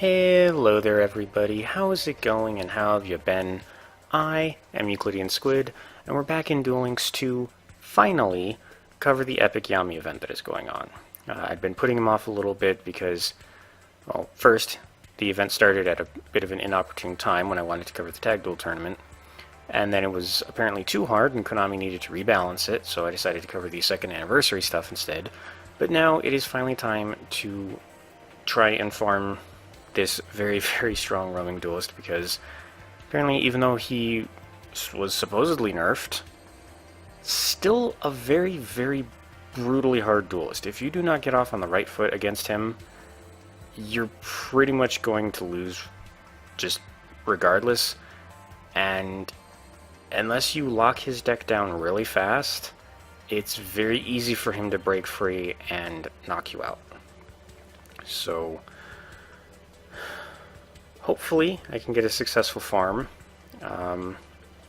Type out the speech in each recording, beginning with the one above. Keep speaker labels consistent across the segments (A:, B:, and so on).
A: Hello there everybody, how is it going and how have you been? I am EuclideanSqd, and we're back in Duel Links to finally cover the epic Yami event that is going on. I'd been putting him off a little bit because, well, first, the event started at a bit of an inopportune time when I wanted to cover the tag duel tournament, and then it was apparently too hard and Konami needed to rebalance it, so I decided to cover the second anniversary stuff instead. But now it is finally time to try and farm this very, very strong roaming duelist, because apparently, even though he was supposedly nerfed, still a very, very brutally hard duelist. If you do not get off on the right foot against him, you're pretty much going to lose just regardless, and unless you lock his deck down really fast, it's very easy for him to break free and knock you out. So hopefully I can get a successful farm.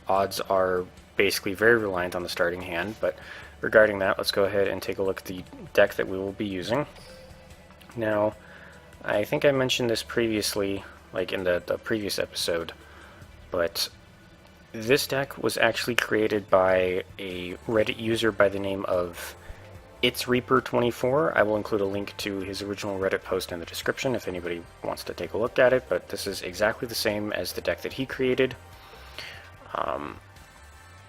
A: Odds are basically very reliant on the starting hand, but regarding that, let's go ahead and take a look at the deck that we will be using. Now, I think I mentioned this previously, like in the previous episode, but this deck was actually created by a Reddit user by the name of It's Reaper 24. I will include a link to his original Reddit post in the description if anybody wants to take a look at it, but this is exactly the same as the deck that he created.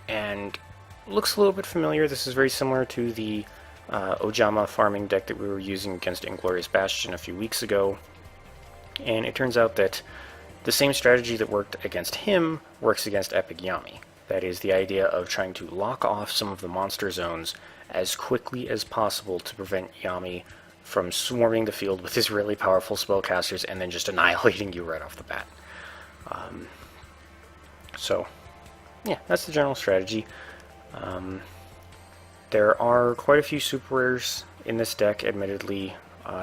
A: And looks a little bit familiar. This is very similar to the Ojama farming deck that we were using against Inglorious Bastion a few weeks ago. And it turns out that the same strategy that worked against him works against Epic Yami. That is the idea of trying to lock off some of the monster zones as quickly as possible to prevent Yami from swarming the field with his really powerful spellcasters and then just annihilating you right off the bat. So, yeah, that's the general strategy. There are quite a few super rares in this deck, admittedly.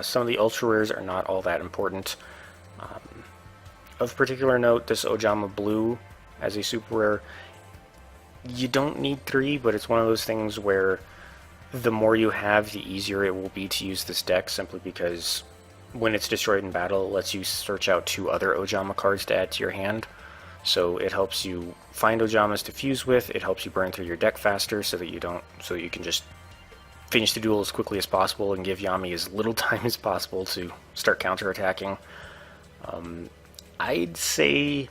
A: Some of the ultra rares are not all that important. Of particular note, this Ojama Blue as a super rare, you don't need 3, but it's one of those things where the more you have, the easier it will be to use this deck, simply because when it's destroyed in battle, it lets you search out 2 other Ojama cards to add to your hand. So it helps you find Ojamas to fuse with, it helps you burn through your deck faster so that you can just finish the duel as quickly as possible and give Yami as little time as possible to start counterattacking. I'd say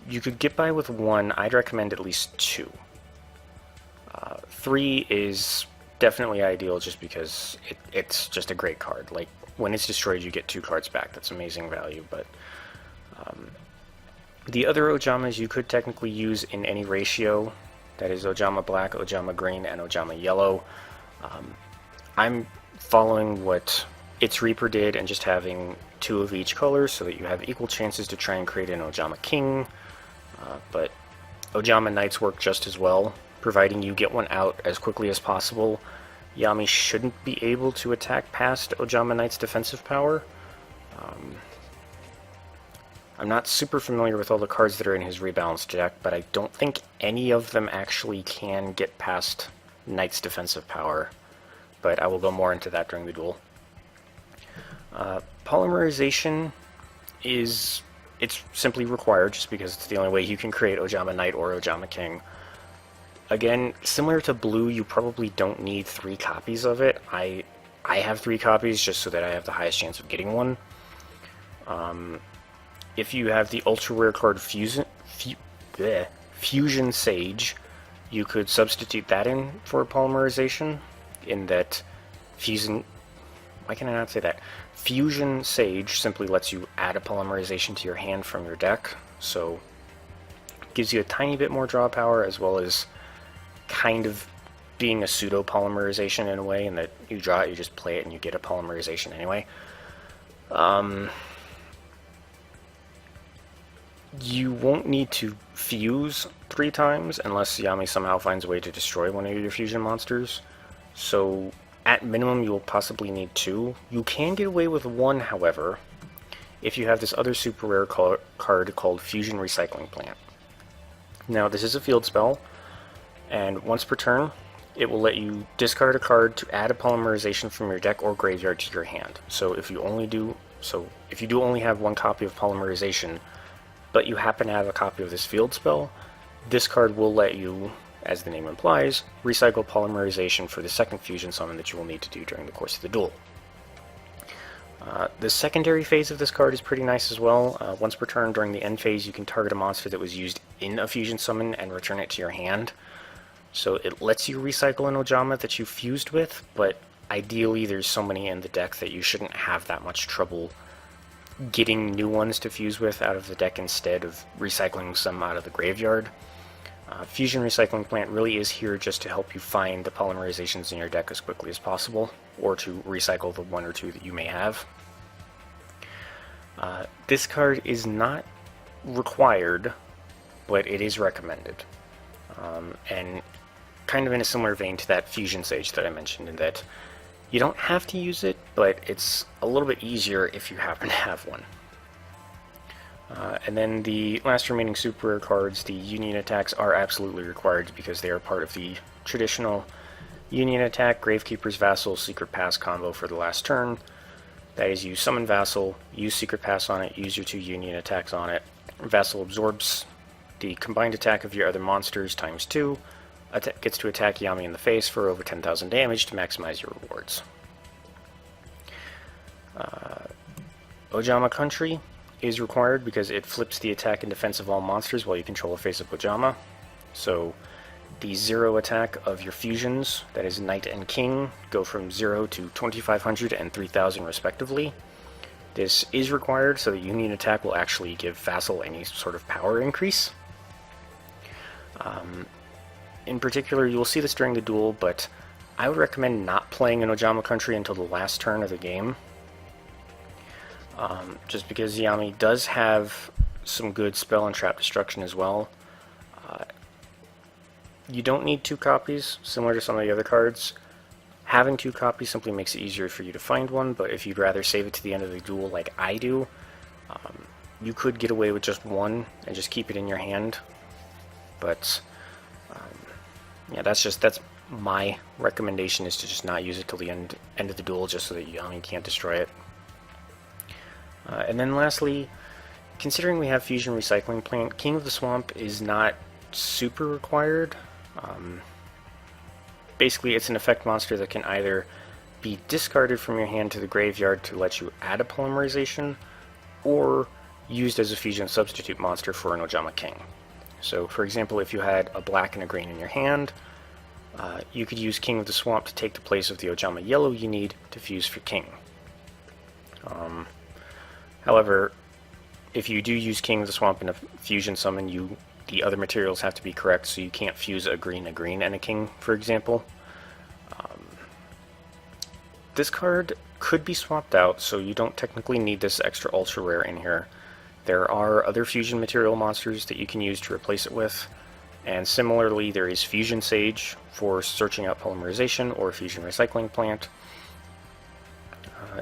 A: you could get by with 1. I'd recommend at least 2. 3 is definitely ideal just because it's just a great card. Like, when it's destroyed, you get 2 cards back. That's amazing value, but the other Ojamas you could technically use in any ratio. That is Ojama Black, Ojama Green, and Ojama Yellow. I'm following what It's Reaper did and just having 2 of each color so that you have equal chances to try and create an Ojama King. But Ojama Knights work just as well, providing you get one out as quickly as possible. Yami shouldn't be able to attack past Ojama Knight's defensive power. I'm not super familiar with all the cards that are in his rebalanced deck, but I don't think any of them actually can get past Knight's defensive power. But I will go more into that during the duel. Polymerization it's simply required just because it's the only way you can create Ojama Knight or Ojama King. Again, similar to Blue, you probably don't need 3 copies of it. I have 3 copies just so that I have the highest chance of getting one. If you have the ultra rare card Fusion Sage, you could substitute that in for polymerization, in that why can I not say that? Fusion Sage simply lets you add a polymerization to your hand from your deck, so it gives you a tiny bit more draw power, as well as kind of being a pseudo polymerization in a way, in that you draw it, you just play it, and you get a polymerization anyway. You won't need to fuse 3 times unless Yami somehow finds a way to destroy one of your fusion monsters. So at minimum you will possibly need 2. You can get away with 1, however, if you have this other super rare card called Fusion Recycling Plant. Now, this is a field spell, and once per turn, it will let you discard a card to add a polymerization from your deck or graveyard to your hand. So if you do only have one copy of polymerization, but you happen to have a copy of this field spell, this card will let you, as the name implies, recycle polymerization for the second fusion summon that you will need to do during the course of the duel. The secondary phase of this card is pretty nice as well. Once per turn during the end phase, you can target a monster that was used in a fusion summon and return it to your hand. So it lets you recycle an Ojama that you fused with, but ideally there's so many in the deck that you shouldn't have that much trouble getting new ones to fuse with out of the deck instead of recycling some out of the graveyard. Fusion Recycling Plant really is here just to help you find the polymerizations in your deck as quickly as possible, or to recycle the one or two that you may have. This card is not required, but it is recommended. And kind of in a similar vein to that Fusion Sage that I mentioned, in that you don't have to use it, but it's a little bit easier if you happen to have one. And then the last remaining super rare cards, the Union attacks, are absolutely required because they are part of the traditional Union attack, Gravekeeper's Vassal, Secret Pass combo for the last turn. That is, you summon Vassal, use Secret Pass on it, use your 2 Union attacks on it. Vassal absorbs the combined attack of your other monsters times 2, gets to attack Yami in the face for over 10,000 damage to maximize your rewards. Ojama Country is required because it flips the attack and defense of all monsters while you control a face-up Ojama. So the 0 attack of your fusions, that is Knight and King, go from 0 to 2,500 and 3,000 respectively. This is required so the Union attack will actually give Vassal any sort of power increase. In particular, you will see this during the duel, but I would recommend not playing an Ojama Country until the last turn of the game. Just because Yami does have some good spell and trap destruction as well. You don't need 2 copies, similar to some of the other cards. Having 2 copies simply makes it easier for you to find one, but if you'd rather save it to the end of the duel like I do, you could get away with just 1 and just keep it in your hand. But yeah, that's my recommendation, is to just not use it till the end of the duel, just so that Yami can't destroy it. And then lastly, considering we have Fusion Recycling Plant, King of the Swamp is not super required. Basically, it's an effect monster that can either be discarded from your hand to the graveyard to let you add a polymerization, or used as a fusion substitute monster for an Ojama King. So, for example, if you had a black and a green in your hand, you could use King of the Swamp to take the place of the Ojama yellow you need to fuse for King. However, if you do use King of the Swamp in a fusion summon, the other materials have to be correct, so you can't fuse a green, and a King, for example. This card could be swapped out, so you don't technically need this extra ultra rare in here. There are other fusion material monsters that you can use to replace it with, and similarly there is Fusion Sage for searching out polymerization, or Fusion Recycling Plant.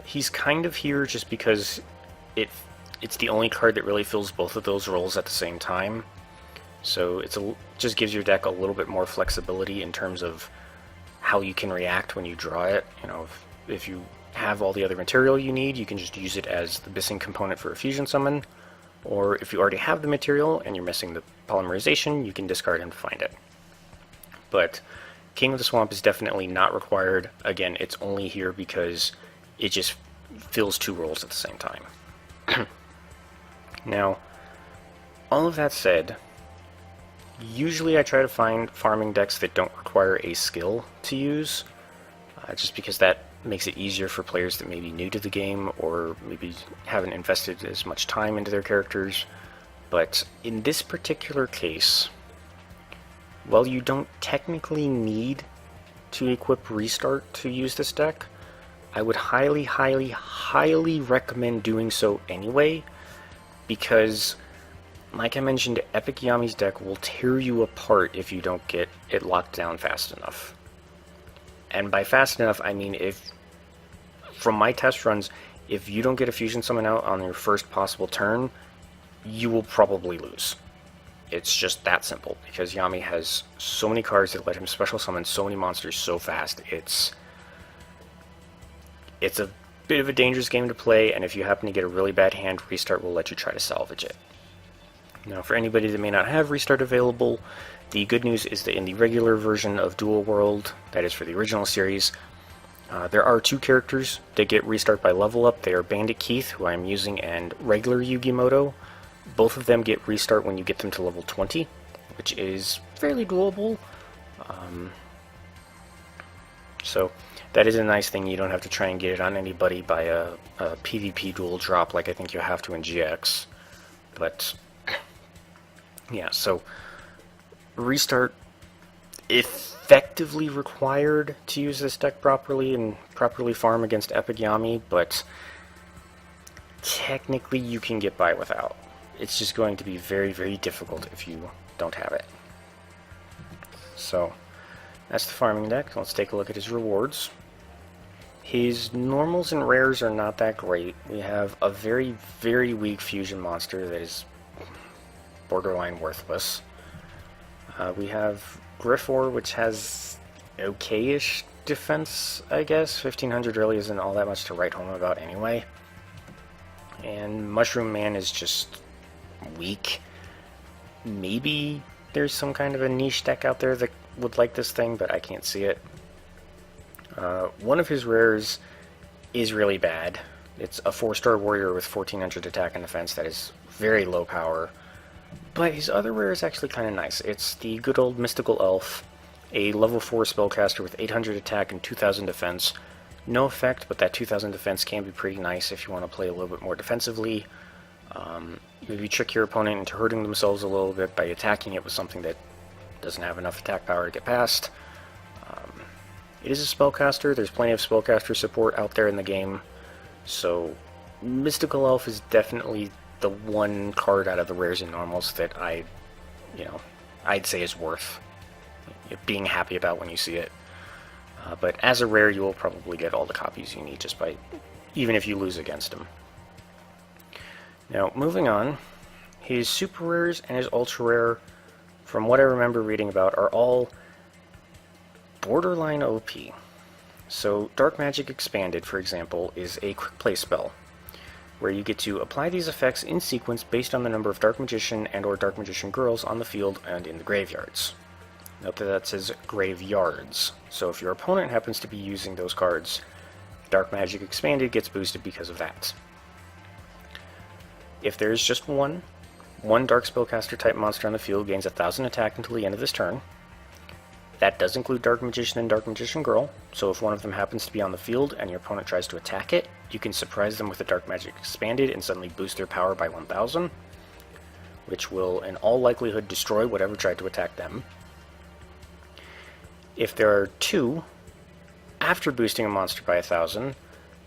A: He's kind of here just because it's the only card that really fills both of those roles at the same time. So just gives your deck a little bit more flexibility in terms of how you can react when you draw it. You know, if you have all the other material you need, you can just use it as the missing component for a fusion summon. Or if you already have the material and you're missing the polymerization, you can discard him to find it. But King of the Swamp is definitely not required. Again, it's only here because it just fills 2 roles at the same time. Now, all of that said, usually I try to find farming decks that don't require a skill to use, just because that makes it easier for players that may be new to the game or maybe haven't invested as much time into their characters. But in this particular case, while you don't technically need to equip Restart to use this deck, I would highly, highly, highly recommend doing so anyway, because, like I mentioned, Epic Yami's deck will tear you apart if you don't get it locked down fast enough. And by fast enough, I mean from my test runs, if you don't get a fusion summon out on your first possible turn, you will probably lose. It's just that simple, because Yami has so many cards that let him special summon so many monsters so fast. It's a bit of a dangerous game to play, and if you happen to get a really bad hand, Restart will let you try to salvage it. Now, for anybody that may not have Restart available, the good news is that in the regular version of Duel World, that is for the original series, there are two characters that get Restart by level up. They are Bandit Keith, who I'm using, and regular Yugimoto. Both of them get Restart when you get them to level 20, which is fairly doable. So that is a nice thing. You don't have to try and get it on anybody by a PvP duel drop like I think you have to in GX. But yeah, so Restart effectively required to use this deck properly and properly farm against Epic Yami, but technically you can get by without. It's just going to be very, very difficult if you don't have it. So that's the farming deck. Let's take a look at his rewards. His normals and rares are not that great. We have a very, very weak fusion monster that is borderline worthless. We have Griffor, which has okay-ish defense, I guess. 1500 really isn't all that much to write home about anyway. And Mushroom Man is just weak. Maybe there's some kind of a niche deck out there that would like this thing, but I can't see it. One of his rares is really bad. It's a 4-star warrior with 1400 attack and defense that is very low power. But his other rare is actually kind of nice. It's the good old Mystical Elf, a level 4 spellcaster with 800 attack and 2000 defense. No effect, but that 2000 defense can be pretty nice if you want to play a little bit more defensively. Maybe trick your opponent into hurting themselves a little bit by attacking it with something that doesn't have enough attack power to get past. It is a spellcaster. There's plenty of spellcaster support out there in the game, so Mystical Elf is definitely the one card out of the rares and normals that I'd say is worth being happy about when you see it. But as a rare, you will probably get all the copies you need just by, even if you lose against him. Now, moving on, his super rares and his ultra rare, from what I remember reading about, are all borderline OP. So, Dark Magic Expanded, for example, is a quick play spell, where you get to apply these effects in sequence based on the number of Dark Magician and or Dark Magician girls on the field and in the graveyards. Note that says graveyards, so if your opponent happens to be using those cards, Dark Magic Expanded gets boosted because of that. If there is just one Dark Spellcaster type monster on the field gains 1000 attack until the end of this turn. That does include Dark Magician and Dark Magician Girl, so if one of them happens to be on the field and your opponent tries to attack it, you can surprise them with a Dark Magic Expanded and suddenly boost their power by 1000, which will in all likelihood destroy whatever tried to attack them. If there are two, after boosting a monster by 1000,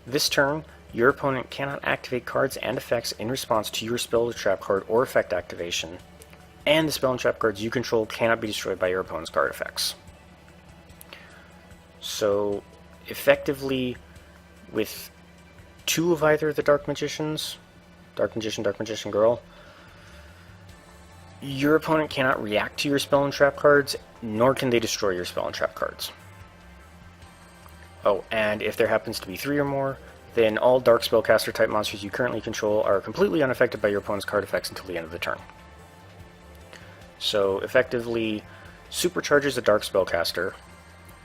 A: this turn, your opponent cannot activate cards and effects in response to your spell or trap card or effect activation, and the spell and trap cards you control cannot be destroyed by your opponent's card effects. So, effectively, with two of either of the Dark Magicians, Dark Magician, Dark Magician Girl, your opponent cannot react to your spell and trap cards, nor can they destroy your spell and trap cards. Oh, and if there happens to be three or more, then all Dark Spellcaster type monsters you currently control are completely unaffected by your opponent's card effects until the end of the turn. So, effectively, supercharges a Dark Spellcaster,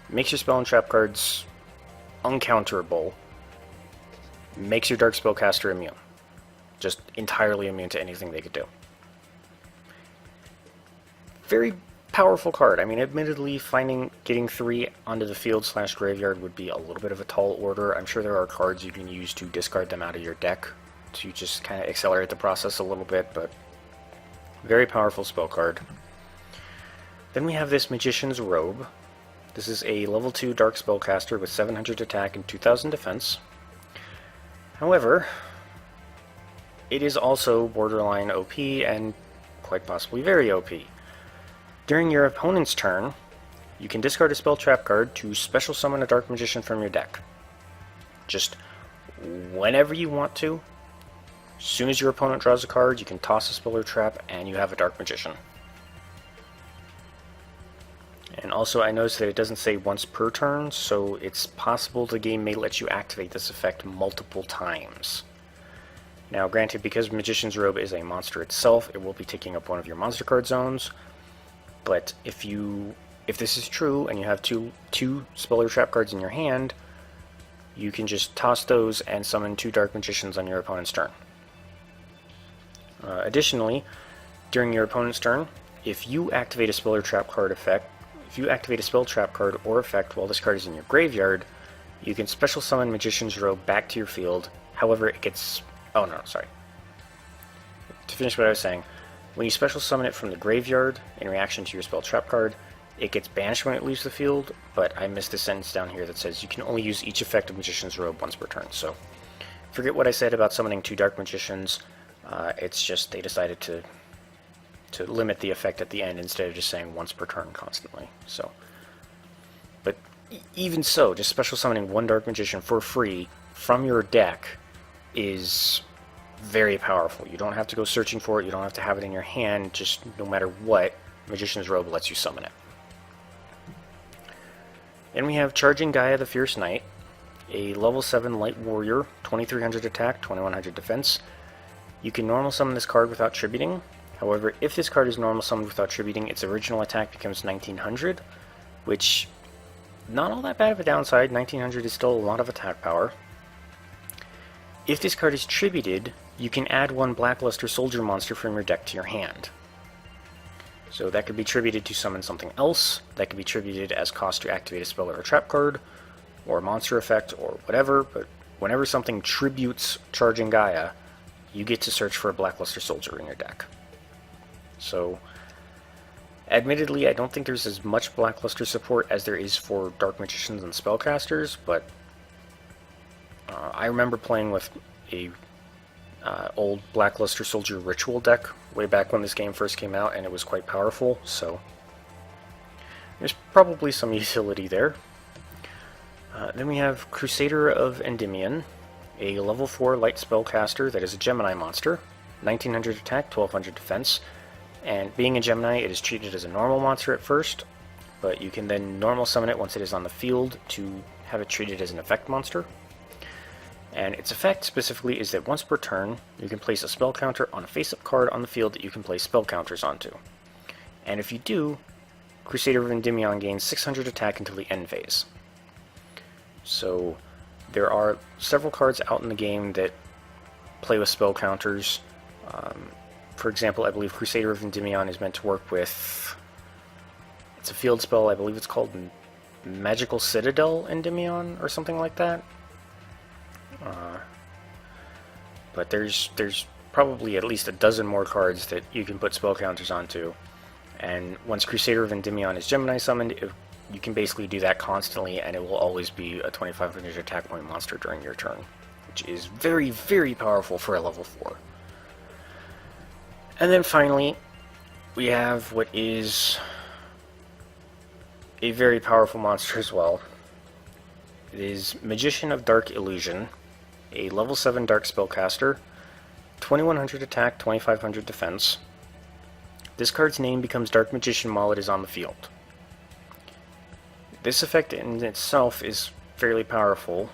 A: makes your spell and trap cards uncounterable, makes your Dark Spellcaster immune. Just entirely immune to anything they could do. Very powerful card. I mean, admittedly, getting 3 onto the field / graveyard would be a little bit of a tall order. I'm sure there are cards you can use to discard them out of your deck to just kind of accelerate the process a little bit, but very powerful spell card. Then we have this Magician's Robe. This is a level 2 Dark Spellcaster with 700 attack and 2000 defense. However, it is also borderline OP and quite possibly very OP. During your opponent's turn, you can discard a spell trap card to special summon a Dark Magician from your deck. Just whenever you want to. As soon as your opponent draws a card, you can toss a spell or trap, and you have a Dark Magician. And also I noticed that it doesn't say once per turn, so it's possible the game may let you activate this effect multiple times. Now granted, because Magician's Robe is a monster itself, it will be taking up one of your monster card zones, but if this is true and you have two spell or trap cards in your hand, you can just toss those and summon 2 Dark Magicians on your opponent's turn. Additionally, during your opponent's turn, if you activate a spell or trap card effect, if you activate a spell, trap card, or effect while this card is in your graveyard, you can special summon Magician's Robe back to your field. However, it gets... oh no, sorry. To finish what I was saying, when you special summon it from the graveyard in reaction to your spell trap card, it gets banished when it leaves the field, but I missed a sentence down here that says you can only use each effect of Magician's Robe once per turn. So forget what I said about summoning 2 Dark Magicians. It's just they decided to limit the effect at the end instead of just saying once per turn constantly. So, but even so, just special summoning 1 Dark Magician for free from your deck is very powerful. You don't have to go searching for it, you don't have to have it in your hand, just no matter what, Magician's Robe lets you summon it. Then we have Charging Gaia the Fierce Knight, a level 7 light warrior, 2300 attack, 2100 defense. You can normal summon this card without tributing. However, if this card is normal summoned without tributing, its original attack becomes 1900, which, not all that bad of a downside. 1900 is still a lot of attack power. If this card is tributed, you can add 1 Blackluster Soldier monster from your deck to your hand. So that could be tributed to summon something else, that could be tributed as cost to activate a spell or a trap card, or a monster effect, or whatever, but whenever something tributes Charging Gaia, you get to search for a Blackluster Soldier in your deck. So, admittedly, I don't think there's as much Blackluster support as there is for Dark Magicians and Spellcasters, but I remember playing with a old Blackluster Soldier Ritual deck way back when this game first came out, and it was quite powerful, so there's probably some utility there. Then we have Crusader of Endymion, a level 4 light spellcaster that is a Gemini monster, 1900 attack, 1200 defense. And being a Gemini, it is treated as a normal monster at first, but you can then normal summon it once it is on the field to have it treated as an effect monster. And its effect specifically is that once per turn, you can place a spell counter on a face-up card on the field that you can place spell counters onto. And if you do, Crusader of Endymion gains 600 attack until the end phase. So there are several cards out in the game that play with spell counters. For example, I believe Crusader of Endymion is meant to work with... it's a field spell, I believe it's called Magical Citadel Endymion, or something like that. But there's probably at least a dozen more cards that you can put spell counters onto. And once Crusader of Endymion is Gemini summoned, you can basically do that constantly, and it will always be a 2500 attack point monster during your turn, which is very, very powerful for a level 4. And then finally, we have what is a very powerful monster as well. It is Magician of Dark Illusion, a level 7 dark spellcaster, 2100 attack, 2500 defense. This card's name becomes Dark Magician while it is on the field. This effect in itself is fairly powerful.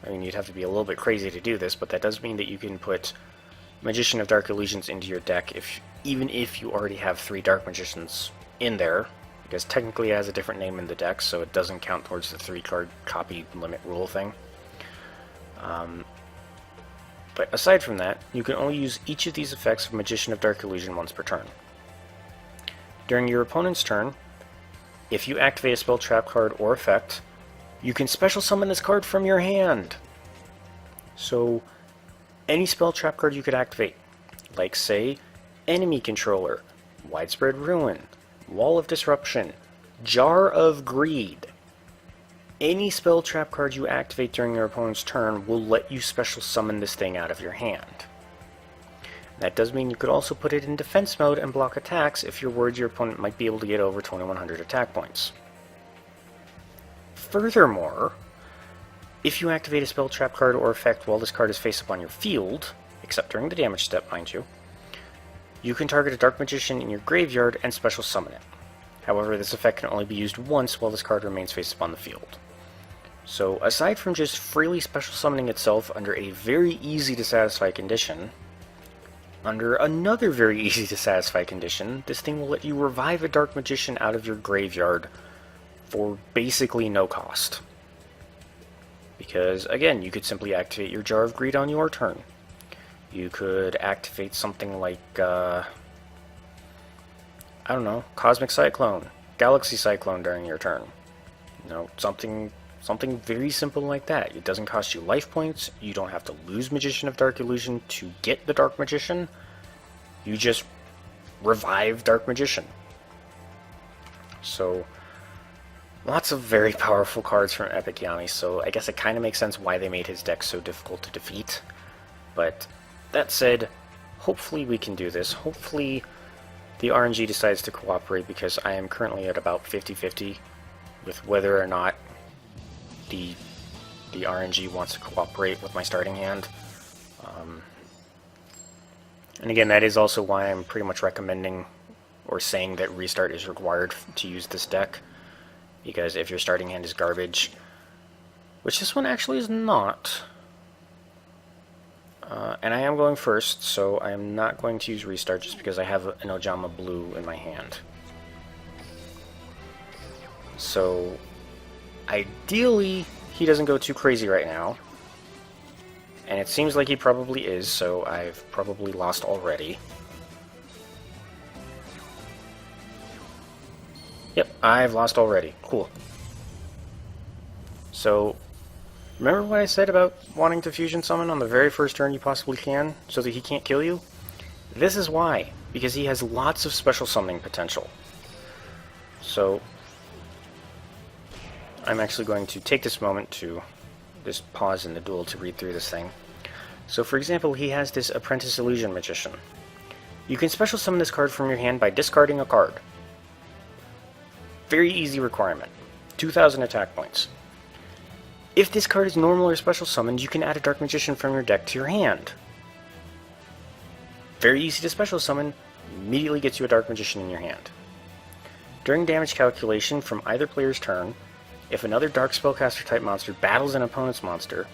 A: I mean, you'd have to be a little bit crazy to do this, but that does mean that you can put Magician of Dark Illusions into your deck even if you already have 3 Dark Magicians in there, because technically it has a different name in the deck, so it doesn't count towards the 3-card copy limit rule thing. But aside from that, you can only use each of these effects of Magician of Dark Illusion once per turn. During your opponent's turn, if you activate a spell, trap card, or effect, you can special summon this card from your hand. So, any spell trap card you could activate, like say, Enemy Controller, Widespread Ruin, Wall of Disruption, Jar of Greed. Any spell trap card you activate during your opponent's turn will let you special summon this thing out of your hand. That does mean you could also put it in defense mode and block attacks if you're worried your opponent might be able to get over 2100 attack points. Furthermore, if you activate a spell, trap card, or effect while this card is face up on your field, except during the damage step, mind you, you can target a Dark Magician in your graveyard and special summon it. However, this effect can only be used once while this card remains face up on the field. So, aside from just freely special summoning itself under a very easy to satisfy condition, under another very easy to satisfy condition, this thing will let you revive a Dark Magician out of your graveyard for basically no cost. Because, again, you could simply activate your Jar of Greed on your turn. You could activate something like, I don't know, Cosmic Cyclone, Galaxy Cyclone during your turn. You know, something very simple like that. It doesn't cost you life points, you don't have to lose Magician of Dark Illusion to get the Dark Magician. You just revive Dark Magician. So, lots of very powerful cards from Epic Yami, so I guess it kind of makes sense why they made his deck so difficult to defeat. But that said, hopefully we can do this. Hopefully the RNG decides to cooperate, because I am currently at about 50-50 with whether or not the RNG wants to cooperate with my starting hand. And again, that is also why I'm pretty much recommending or saying that restart is required to use this deck. Because if your starting hand is garbage, which this one actually is not, and I am going first, so I am not going to use restart just because I have an Ojama Blue in my hand. So, ideally, he doesn't go too crazy right now. And it seems like he probably is, so I've probably lost already. Yep, I've lost already. Cool. So, remember what I said about wanting to fusion summon on the very first turn you possibly can, so that he can't kill you? This is why, because he has lots of special summoning potential. So, I'm actually going to take this moment to just pause in the duel to read through this thing. So, for example, he has this Apprentice Illusion Magician. You can special summon this card from your hand by discarding a card. Very easy requirement. 2,000 attack points. If this card is normal or special summoned, you can add a Dark Magician from your deck to your hand. Very easy to special summon, immediately gets you a Dark Magician in your hand. During damage calculation from either player's turn, if another Dark Spellcaster type monster battles an opponent's monster,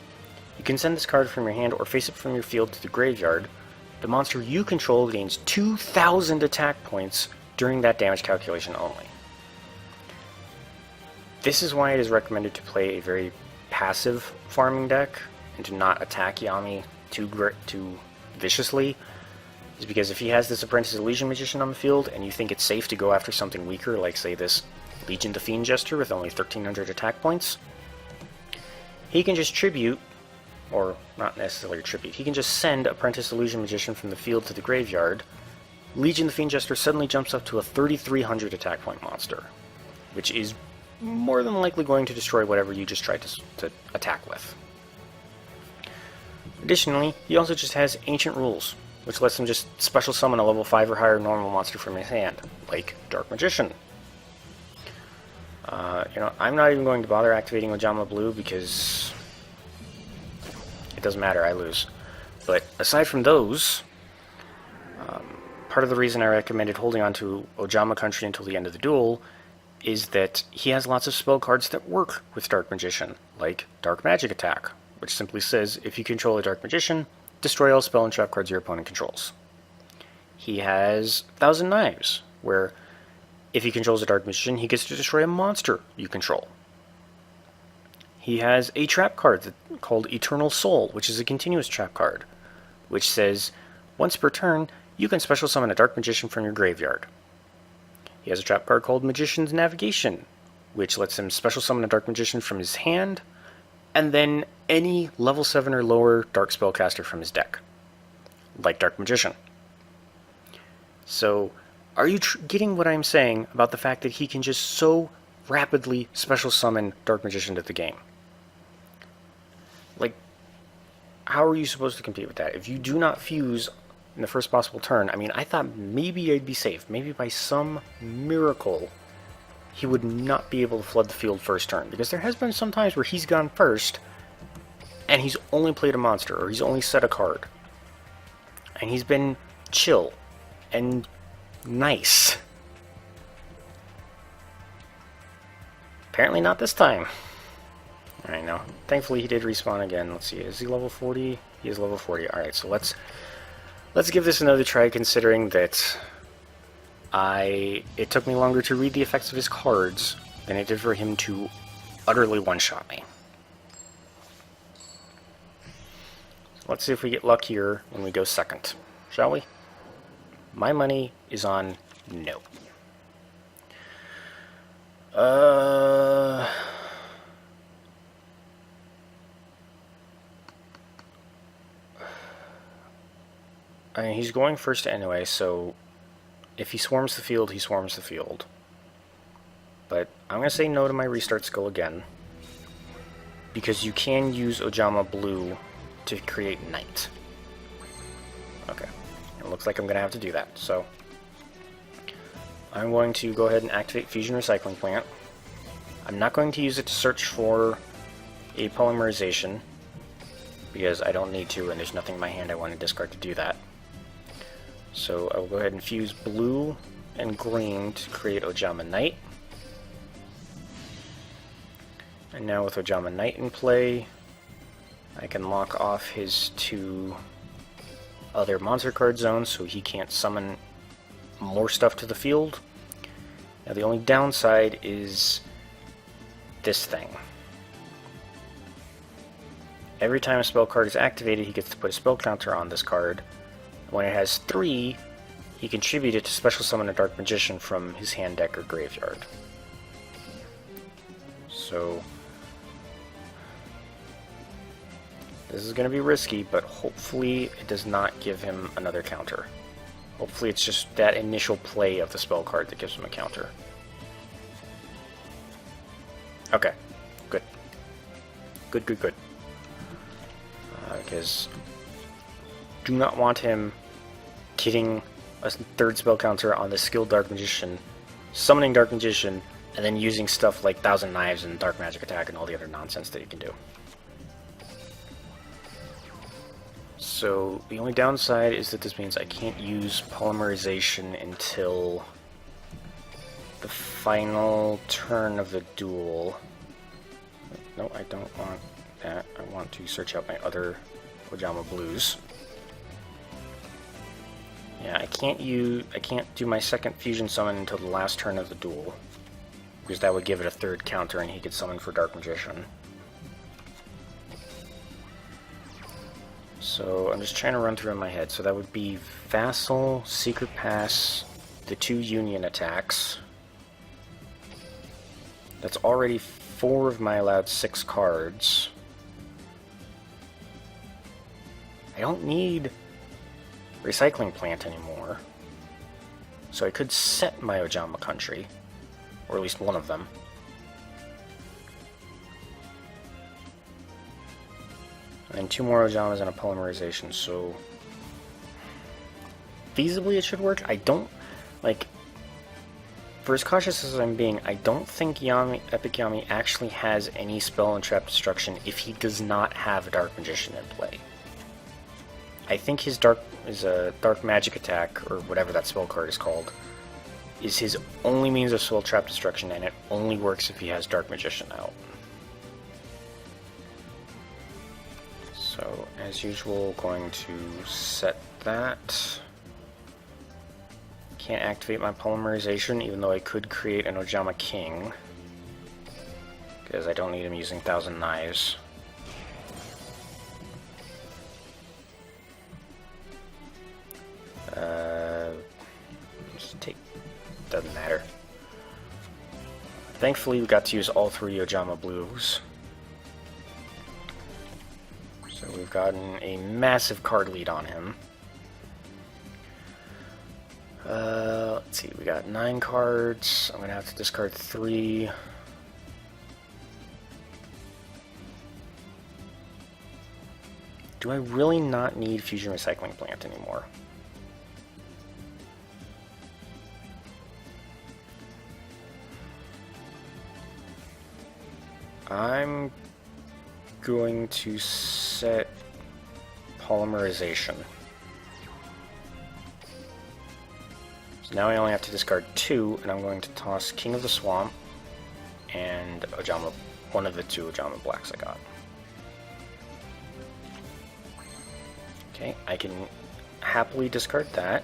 A: you can send this card from your hand or face it from your field to the graveyard. The monster you control gains 2,000 attack points during that damage calculation only. This is why it is recommended to play a very passive farming deck and to not attack Yami too viciously, is because if he has this Apprentice Illusion Magician on the field and you think it's safe to go after something weaker, like say this Legion the Fiend Jester with only 1,300 attack points, he can just tribute, or not necessarily tribute, he can just send Apprentice Illusion Magician from the field to the graveyard. Legion the Fiend Jester suddenly jumps up to a 3,300 attack point monster, which is more than likely going to destroy whatever you just tried to attack with. Additionally, he also just has Ancient Rules, which lets him just special summon a level 5 or higher normal monster from his hand, like Dark Magician. I'm not even going to bother activating Ojama Blue because it doesn't matter, I lose. But aside from those, part of the reason I recommended holding on to Ojama Country until the end of the duel is that he has lots of spell cards that work with Dark Magician, like Dark Magic Attack, which simply says, if you control a Dark Magician, destroy all spell and trap cards your opponent controls. He has Thousand Knives, where if he controls a Dark Magician, he gets to destroy a monster you control. He has a trap card called Eternal Soul, which is a continuous trap card, which says, once per turn, you can special summon a Dark Magician from your graveyard. He has a trap card called Magician's Navigation, which lets him special summon a Dark Magician from his hand, and then any level 7 or lower Dark Spellcaster from his deck, like Dark Magician. So, are you getting what I'm saying about the fact that he can just so rapidly special summon Dark Magician to the game? Like, how are you supposed to compete with that? If you do not fuse in the first possible turn, I mean, I thought maybe I'd be safe. Maybe by some miracle, he would not be able to flood the field first turn. Because there has been some times where he's gone first, and he's only played a monster, or he's only set a card. And he's been chill and nice. Apparently not this time. Alright, now, thankfully he did respawn again. Let's see, is he level 40? He is level 40. Alright, so let's give this another try, considering that it took me longer to read the effects of his cards than it did for him to utterly one-shot me. Let's see if we get luckier when we go second, shall we? My money is on no. I mean, he's going first anyway, so if he swarms the field, he swarms the field. But I'm going to say no to my restart skill again, because you can use Ojama Blue to create Night. Okay, it looks like I'm going to have to do that, so I'm going to go ahead and activate Fusion Recycling Plant. I'm not going to use it to search for a polymerization, because I don't need to, and there's nothing in my hand I want to discard to do that. So I will go ahead and fuse blue and green to create Ojama Knight. And now with Ojama Knight in play, I can lock off his 2 other monster card zones so he can't summon more stuff to the field. Now the only downside is this thing. Every time a spell card is activated, he gets to put a spell counter on this card. When it has 3, he contributed to special summon a Dark Magician from his hand, deck, or graveyard. So this is going to be risky, but hopefully it does not give him another counter. Hopefully it's just that initial play of the spell card that gives him a counter. Okay, good. Good. Because do not want him getting a 3rd spell counter on the skilled Dark Magician, summoning Dark Magician, and then using stuff like Thousand Knives and Dark Magic Attack and all the other nonsense that you can do. So the only downside is that this means I can't use polymerization until the final turn of the duel. No, I don't want that. I want to search out my other Ojama Blues. Yeah, I can't do my second fusion summon until the last turn of the duel, because that would give it a 3rd counter and he could summon for Dark Magician. So I'm just trying to run through in my head. So that would be Vassal, Secret Pass, the 2 Union attacks. That's already 4 of my allowed 6 cards. I don't need Recycling Plant anymore, so I could set my Ojama Country, or at least one of them. And 2 more Ojamas and a polymerization, so feasibly it should work. I don't, like, for as cautious as I'm being, I don't think Epic Yami actually has any spell and trap destruction if he does not have a Dark Magician in play. I think his Dark Magic Attack, or whatever that spell card is called, is his only means of spell trap destruction, and it only works if he has Dark Magician out. So, as usual, going to set that. Can't activate my polymerization, even though I could create an Ojama King, because I don't need him using Thousand Knives. Just take, doesn't matter. Thankfully, we got to use all 3 Ojama Blues. So we've gotten a massive card lead on him. Let's see, we got 9 cards. I'm going to have to discard 3. Do I really not need Fusion Recycling Plant anymore? I'm going to set polymerization. So now I only have to discard 2, and I'm going to toss King of the Swamp and Ojama, one of the two Ojama blacks I got. Okay, I can happily discard that.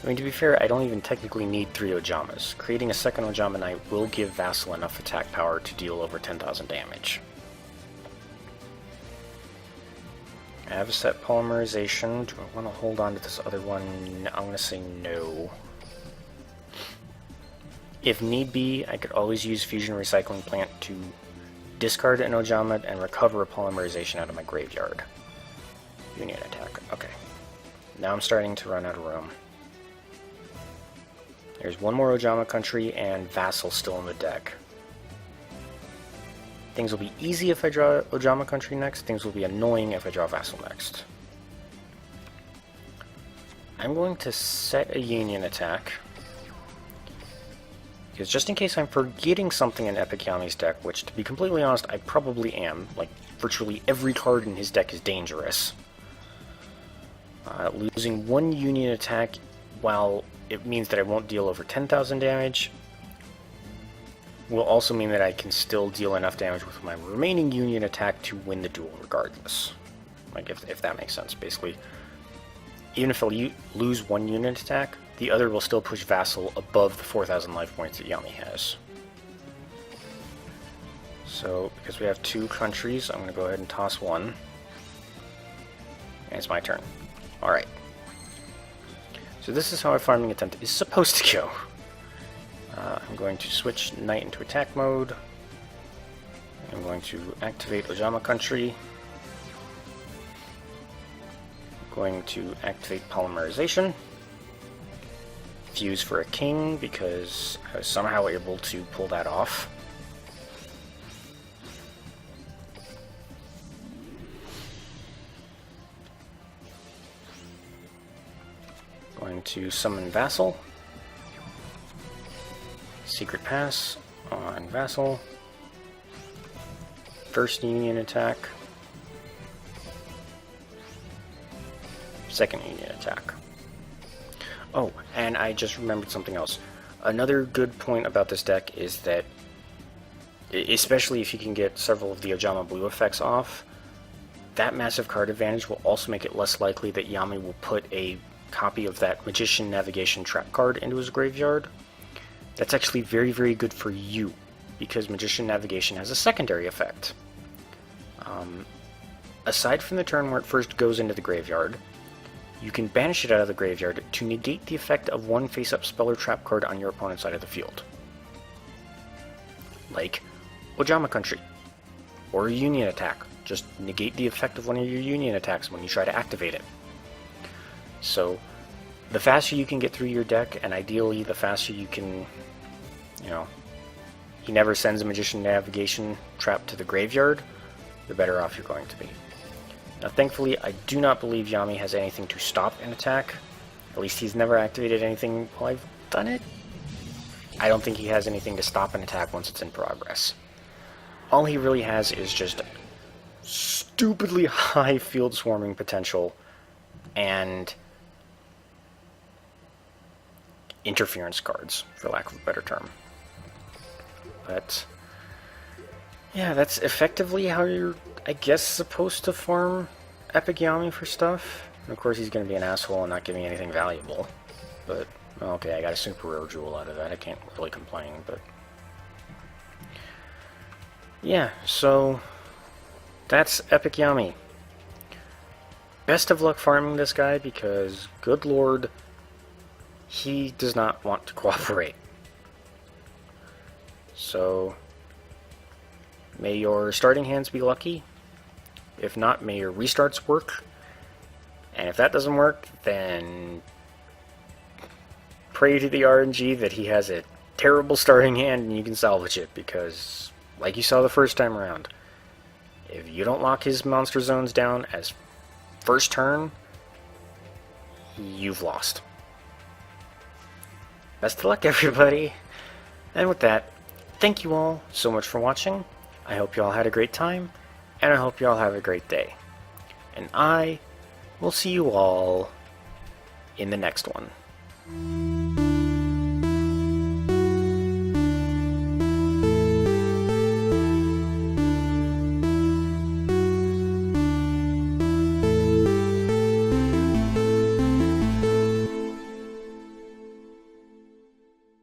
A: I mean, to be fair, I don't even technically need 3 Ojamas. Creating a second Ojama Knight will give Vassal enough attack power to deal over 10,000 damage. I have a set polymerization. Do I want to hold on to this other one? I'm going to say no. If need be, I could always use Fusion Recycling Plant to discard an Ojama and recover a polymerization out of my graveyard. Union attack. Okay. Now I'm starting to run out of room. There's one more Ojama country and Vassal still in the deck. Things will be easy if I draw Ojama country next. Things will be annoying if I draw Vassal next. I'm going to set a Union attack. Because just in case I'm forgetting something in Epic Yami's deck, which to be completely honest, I probably am. Like, virtually every card in his deck is dangerous. Losing one Union attack, while it means that I won't deal over 10,000 damage, will also mean that I can still deal enough damage with my remaining Union attack to win the duel regardless. Like, if that makes sense, basically. Even if I lose one Union attack, the other will still push Vassal above the 4,000 life points that Yami has. So, because we have 2 countries, I'm going to go ahead and toss one. And it's my turn. Alright. So this is how a farming attempt is supposed to go. I'm going to switch Knight into attack mode. I'm going to activate Ojama Country. I'm going to activate Polymerization. Fuse for a king, because I was somehow able to pull that off. Going to summon Vassal. Secret Pass on Vassal. First Union attack. Second Union attack. Oh, and I just remembered something else. Another good point about this deck is that, especially if you can get several of the Ojama blue effects off, that massive card advantage will also make it less likely that Yami will put a copy of that Magician Navigation trap card into his graveyard. That's actually very, very good for you, because Magician Navigation has a secondary effect. Aside from the turn where it first goes into the graveyard, you can banish it out of the graveyard to negate the effect of one face-up spell or trap card on your opponent's side of the field. Like Ojama Country, or a Union attack. Just negate the effect of one of your Union attacks when you try to activate it. So, the faster you can get through your deck, and ideally the faster you can, he never sends a Magician Navigation trap to the graveyard, the better off you're going to be. Now, thankfully, I do not believe Yami has anything to stop an attack. At least he's never activated anything while I've done it. I don't think he has anything to stop an attack once it's in progress. All he really has is just stupidly high field swarming potential and interference cards, for lack of a better term. But yeah, that's effectively how you're, I guess, supposed to farm Epic Yami for stuff. And of course he's going to be an asshole and not give me anything valuable. But, okay, I got a super rare jewel out of that. I can't really complain, but yeah, so that's Epic Yami. Best of luck farming this guy, because, good lord, he does not want to cooperate. So, may your starting hands be lucky. If not, may your restarts work. And if that doesn't work, then pray to the RNG that he has a terrible starting hand and you can salvage it, because, like you saw the first time around, if you don't lock his monster zones down as first turn, you've lost. Best of luck, everybody. And with that, thank you all so much for watching. I hope you all had a great time, and I hope you all have a great day. And I will see you all in the next one.